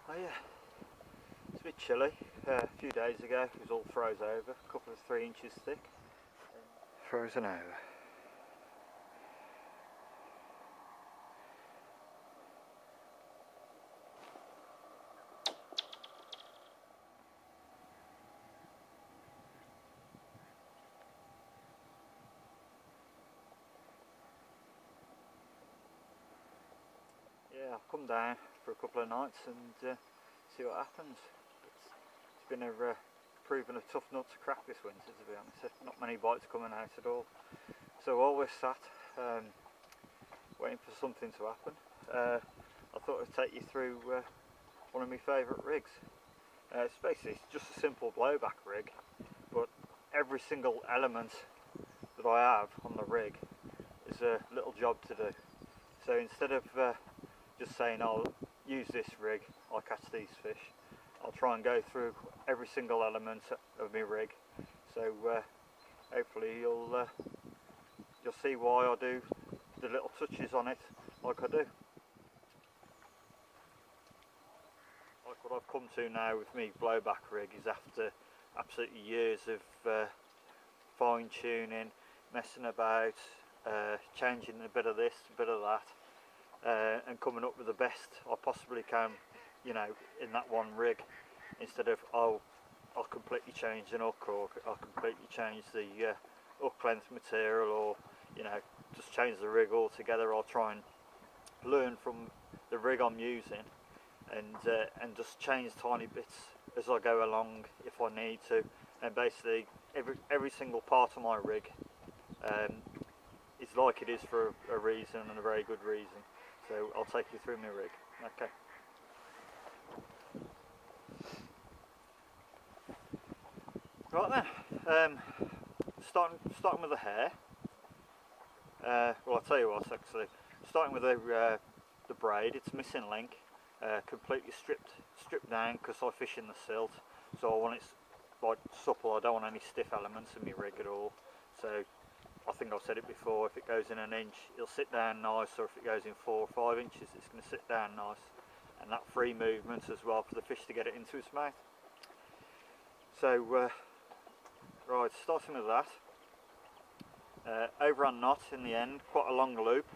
Oh yeah, it's a bit chilly. A few days ago it was all froze over, a couple of 3 inches thick. Frozen over. Yeah, I'll come down for a couple of nights and see what happens. It's been proven a tough nut to crack this winter, to be honest. Not many bites coming out at all. So while we're sat waiting for something to happen, I thought I'd take you through one of my favourite rigs. It's basically just a simple blowback rig, but every single element that I have on the rig is a little job to do. So instead of just saying I'll use this rig, I'll catch these fish, I'll try and go through every single element of my rig. So hopefully you'll see why I do the little touches on it like I do. Like what I've come to now with me blowback rig is after absolutely years of fine tuning, messing about, changing a bit of this, a bit of that, and coming up with the best I possibly can, you know, in that one rig, instead of I'll completely change an hook, or I'll completely change the hook length material, or you know, just change the rig altogether. I'll try and learn from the rig I'm using, and just change tiny bits as I go along if I need to. And basically every single part of my rig is like it is for a reason, and a very good reason. So I'll take you through my rig. Okay. Right then, starting with the hair. Well, I'll tell you what, actually, starting with the braid. It's missing link, completely stripped down because I fish in the silt, so I want it like supple. I don't want any stiff elements in my rig at all. So I think I've said it before, if it goes in 1 inch it'll sit down nice, or if it goes in 4 or 5 inches it's going to sit down nice, and that free movement as well for the fish to get it into its mouth. So right, starting with that, overhand knot in the end, quite a long loop,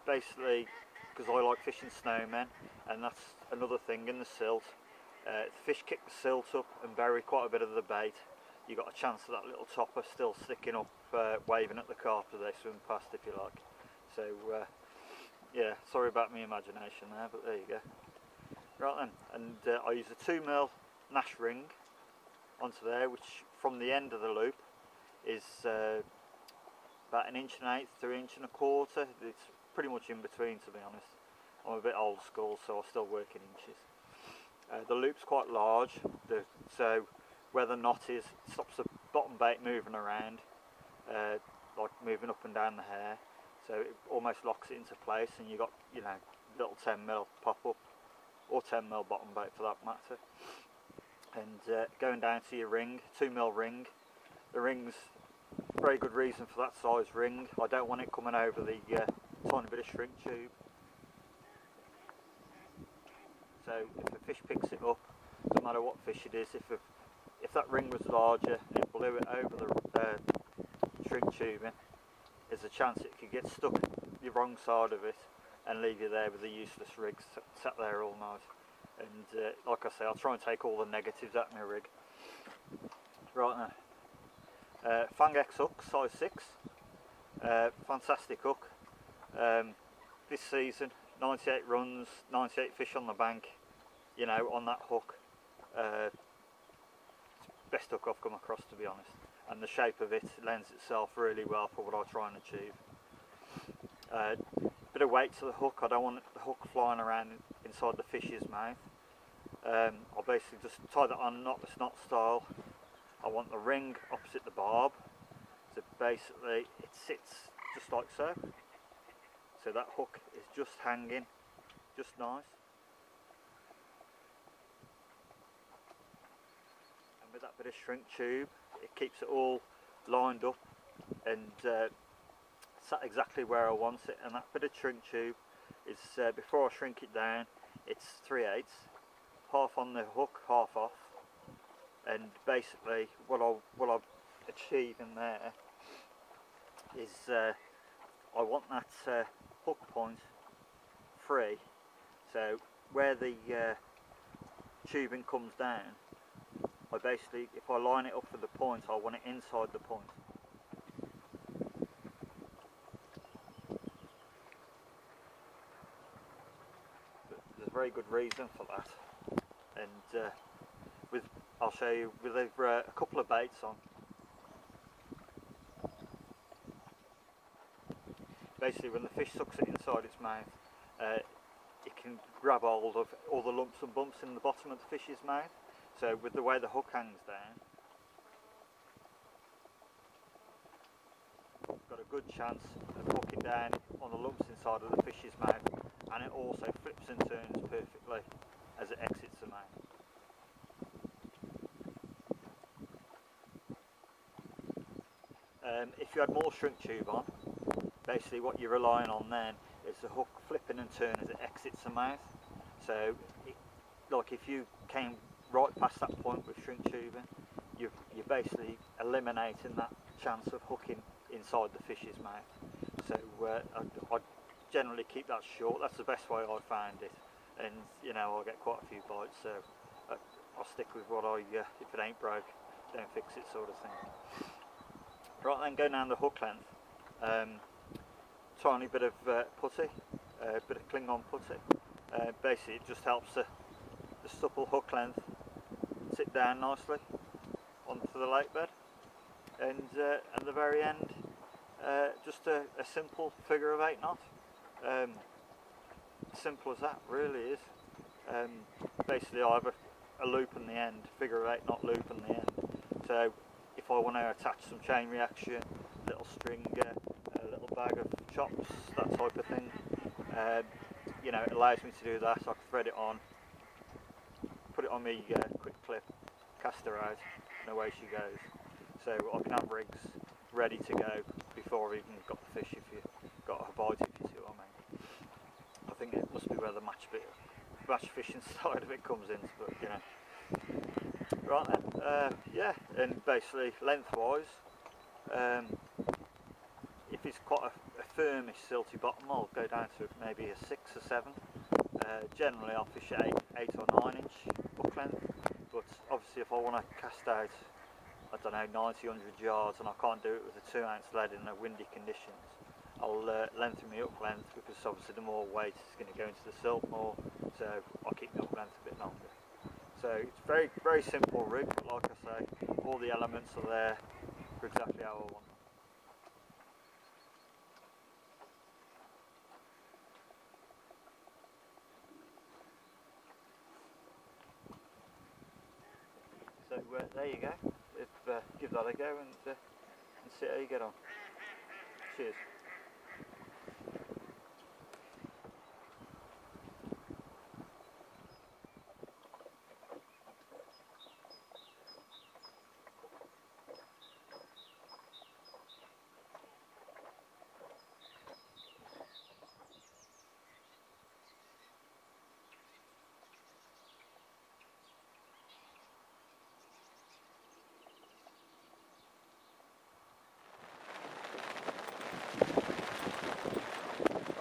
basically because I like fishing snowmen, and that's another thing in the silt. The fish kick the silt up and bury quite a bit of the bait. You got a chance of that little topper still sticking up, waving at the carp as they swim past, if you like. So yeah, sorry about my imagination there, but there you go. Right then, and I use a 2mm Nash ring onto there, which from the end of the loop is about 1 1/8 to 1 1/4. It's pretty much in between, to be honest. I'm a bit old school, so I still work in inches. The loop's quite large, so where the knot is, it stops the bottom bait moving around, like moving up and down the hair, so it almost locks it into place, and you got, you know, little 10mm pop up, or 10mm bottom bait for that matter. And going down to your ring, 2mm ring. The ring's very good reason for that size ring. I don't want it coming over the tiny bit of shrink tube. So if a fish picks it up, no matter what fish it is, if that ring was larger and it blew it over the shrink tubing, there's a chance it could get stuck the wrong side of it and leave you there with a useless rig sat there all night. And like I say, I'll try and take all the negatives out of my rig. Right now, Fang X hook, size 6, fantastic hook. This season, 98 runs, 98 fish on the bank, you know, on that hook. Best hook I've come across, to be honest, and the shape of it lends itself really well for what I try and achieve. Bit of weight to the hook. I don't want the hook flying around inside the fish's mouth. I'll basically just tie that on knotless knot style. I want the ring opposite the barb, so basically it sits just like so. So that hook is just hanging, just nice. And with that bit of shrink tube, it keeps it all lined up and sat exactly where I want it. And that bit of shrink tube is, before I shrink it down, it's 3/8, half on the hook, half off, and basically what I'm achieving there is I want that hook point free, so where the tubing comes down, I basically, if I line it up for the point, I want it inside the point. But there's a very good reason for that, and I'll show you with a couple of baits on. Basically, when the fish sucks it inside its mouth, it can grab hold of all the lumps and bumps in the bottom of the fish's mouth. So with the way the hook hangs down, you've got a good chance of hooking down on the lumps inside of the fish's mouth, and it also flips and turns perfectly as it exits the mouth. If you had more shrink tube on, basically what you're relying on then is the hook flipping and turning as it exits the mouth. So like if you came right past that point with shrink tubing, you're basically eliminating that chance of hooking inside the fish's mouth. So I generally keep that short. That's the best way I find it, and you know, I get quite a few bites, so I'll stick with what if it ain't broke, don't fix it sort of thing. Right then, go down the hook length, tiny bit of putty, bit of Klingon putty. Basically it just helps the supple hook length sit down nicely onto the lake bed, and at the very end just a simple figure of 8 knot. Simple as that really is. Basically I have a loop in the end, figure of 8 knot loop in the end, so if I want to attach some chain reaction, little stringer, a little bag of chops, that type of thing, you know, it allows me to do that. So I can thread it on, put it on my quick clip, cast her out, and away she goes. So I can have rigs ready to go before I've even got the fish, if you've got a bite, if you see what I mean. I think it must be where the match fishing side of it comes in, but you know. Right then, yeah, and basically lengthwise, if it's quite a firmish silty bottom, I'll go down to maybe a 6 or 7. Generally I'll fish at 8 or 9 inch hook length, but obviously if I want to cast out, I don't know, 90, 100 yards, and I can't do it with a 2-ounce lead in the windy conditions, I'll lengthen my hook length, because obviously the more weight is going to go into the silt more, so I'll keep my hook length a bit longer. So it's very, very simple rig, but like I say, all the elements are there for exactly how I want them. So there you go. Give that a go and see how you get on. Cheers.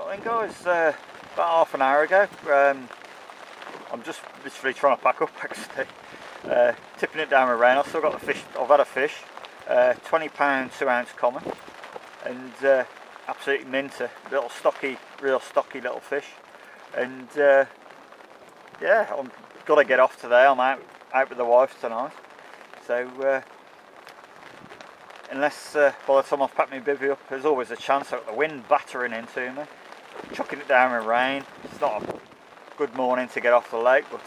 Then guys, about half an hour ago, I'm just literally trying to pack up actually, tipping it down with rain. I've still got the fish, I've had a fish, £20 2-ounce common, and absolutely minter, little stocky, real stocky little fish, and yeah, I'm got to get off today. I'm out with the wife tonight, so unless by the time I've packed my bivvy up, there's always a chance of the wind battering into me, chucking it down with rain. It's not a good morning to get off the lake, but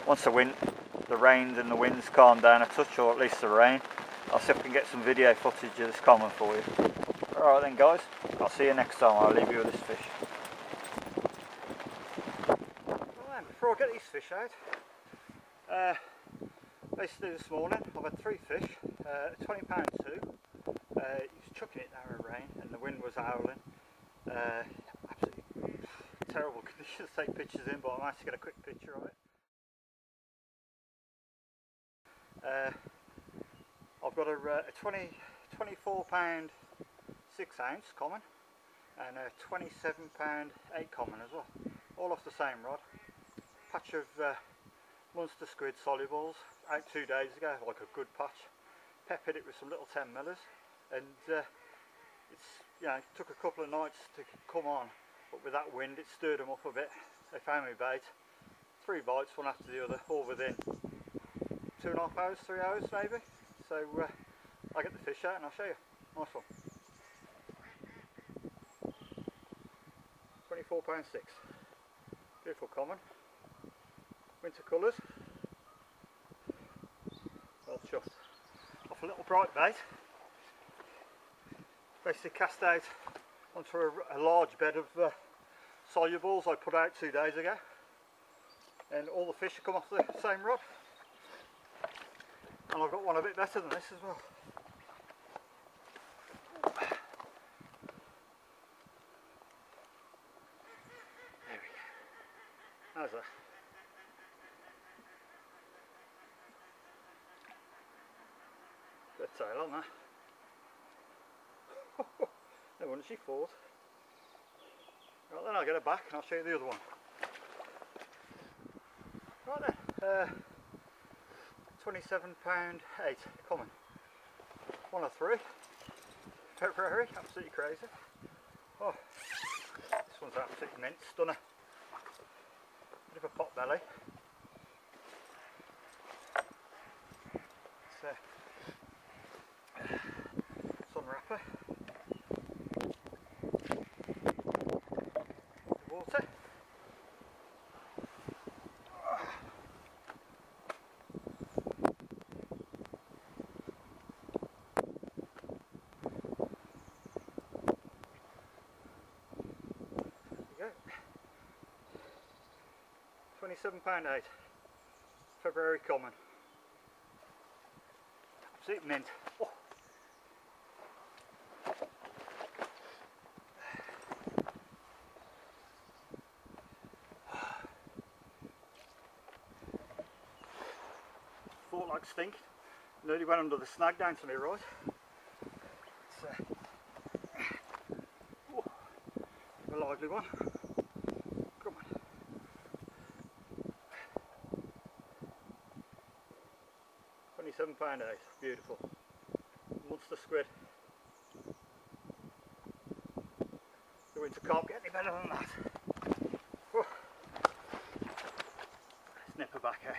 once the rain and the winds calm down a touch, or at least the rain, I'll see if I can get some video footage of this common for you. Alright then guys, I'll see you next time. I'll leave you with this fish. Well then, before I get these fish out, basically this morning I've had 3 fish, a £20 2. He was chucking it down with rain and the wind was howling. Absolutely terrible conditions to take pictures in, but I managed to get a quick picture of it. I've got a 24 pound 6 ounce common and a 27 pound 8 common as well, all off the same rod. Patch of Munster squid solubles out 2 days ago, like a good patch. Peppered it with some little 10 millers, and it's, you know, it took a couple of nights to come on, but with that wind it stirred them up a bit. They found me bait, 3 bites one after the other, all within 2.5 hours, 3 hours maybe. So I'll get the fish out and I'll show you. Nice one. 24 pound 6. Beautiful common. Winter colours. Well chuffed. Off a little bright bait. Basically cast out onto a large bed of solubles I put out 2 days ago. And all the fish have come off the same rod. And I've got one a bit better than this as well. There we go. How's that? Bit of tail on that. No wonder she fought. Right then, I'll get her back and I'll show you the other one. Right then. 27 pound 8 common. One of 3. February, absolutely crazy. Oh, this one's absolutely mint, stunner. Bit of a pot belly. It's sun wrapper. The water. £27.8, February common. Absolute mint. Oh. Fought like stink. Nearly went under the snag down to me right. It's a lively one. £27.8, beautiful. Monster squid. The winter carp get any better than that. Whew. Let's nip her back out.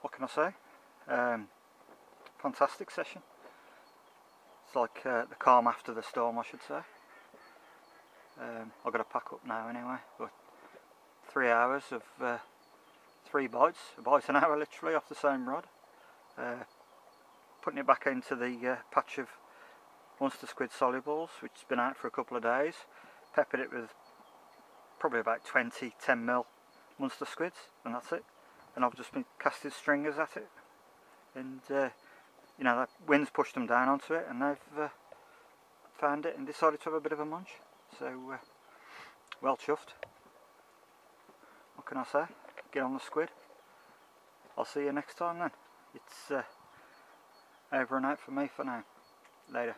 What can I say? Fantastic session. It's like the calm after the storm, I should say. I've got to pack up now anyway, but 3 hours of 3 bites, a bite an hour literally off the same rod. Putting it back into the patch of Munster squid solubles, which has been out for a couple of days. Peppered it with probably about 20 10mm Munster squids, and that's it. And I've just been casting stringers at it, and you know, that wind's pushed them down onto it, and they've found it and decided to have a bit of a munch. So, well chuffed. What can I say? Get on the squid. I'll see you next time then. It's over and out for me for now. Later.